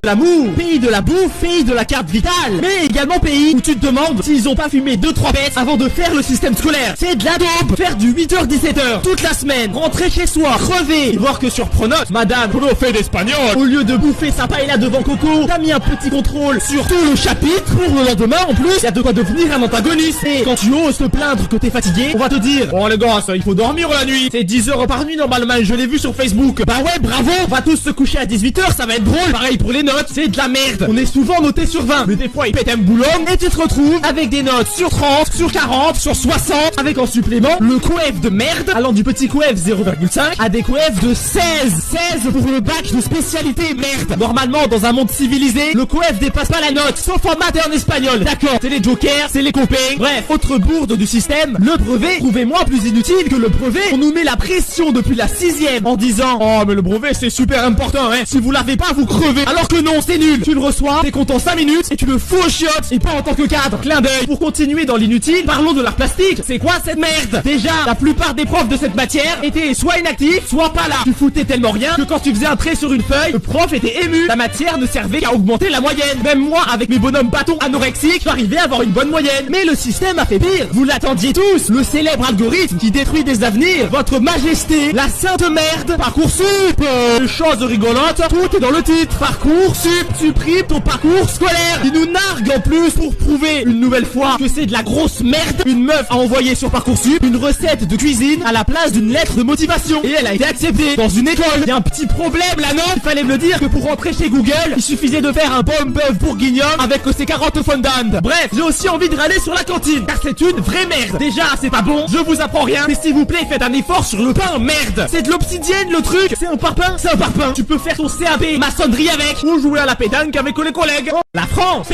l'amour, pays de la bouffe, pays de la carte vitale, mais également pays où tu te demandes s'ils ont pas fumé 2-3 bêtes avant de faire le système scolaire. C'est de la dope. Faire du 8h-17h toute la semaine, rentrer chez soi, crever, voir que sur Pronote, madame profe d'espagnol, au lieu de bouffer sa paella devant Coco, t'as mis un petit contrôle sur tout le chapitre. Pour le lendemain en plus, y a de quoi devenir un antagoniste. Et quand tu oses te plaindre que t'es fatigué, on va te dire: oh les gars, ça, il faut dormir la nuit. C'est 10 heures par nuit normalement, je l'ai vu sur Facebook. Bah ouais, bravo, on va tous se coucher à 18h, ça va être drôle. Pareil pour les notes, c'est de la merde. On est souvent noté sur 20, mais des fois ils pètent un boulot et tu te retrouves avec des notes sur 30, sur 40, sur 60, avec en supplément le coef de merde, allant du petit coef 0,5 à des coefs de 16 pour le bac de spécialité merde. Normalement, dans un monde civilisé, le coef dépasse pas la note, sauf en maths et en espagnol. D'accord, c'est les jokers, c'est les copains. Bref, autre bourde du système, le brevet, trouvez-moi plus inutile que le brevet. On nous met la pression depuis la 6ème en disant: oh mais le brevet c'est super important, hein. Si vous l'avez pas, vous crevez. Alors que non, c'est nul. Tu le reçois, t'es content 5 minutes et tu le fous aux chiottes. Et pas en tant que cadre. Clin d'œil. Pour continuer dans l'inutile, parlons de l'art plastique. C'est quoi cette merde? Déjà, la plupart des profs de cette matière étaient soit inactifs, soit pas là. Tu foutais tellement rien que quand tu faisais un trait sur une feuille, le prof était ému. La matière ne servait qu'à augmenter la moyenne. Même moi, avec mes bonhommes bâtons anorexiques, j'arrivais à avoir une bonne moyenne. Mais le système a fait pire. Vous l'attendiez tous. Le célèbre algorithme qui détruit des avenirs. Votre majesté, la sainte merde. Parcoursup. Chose rigolote, tout est dans le titre. Parcoursup supprime ton parcours scolaire. Qui nous nargue en plus pour prouver une nouvelle fois que c'est de la grosse merde. Une meuf a envoyé sur Parcoursup une recette de cuisine à la place d'une lettre de motivation. Et elle a été acceptée dans une école. Y a un petit problème là, non? Il fallait me le dire que pour rentrer chez Google, il suffisait de faire un bon bœuf bourguignon avec ses carottes fondant. Bref, j'ai aussi envie de râler sur la cantine, car c'est une vraie merde. Déjà, c'est pas bon, je vous apprends rien, mais s'il vous plaît, faites un effort sur le pain, merde. C'est de l'obsidienne le truc. C'est un parpaing. C'est un parpaing. Tu peux faire ton CAP maçonnerie avec, ou jouer à la pétanque avec les collègues. La France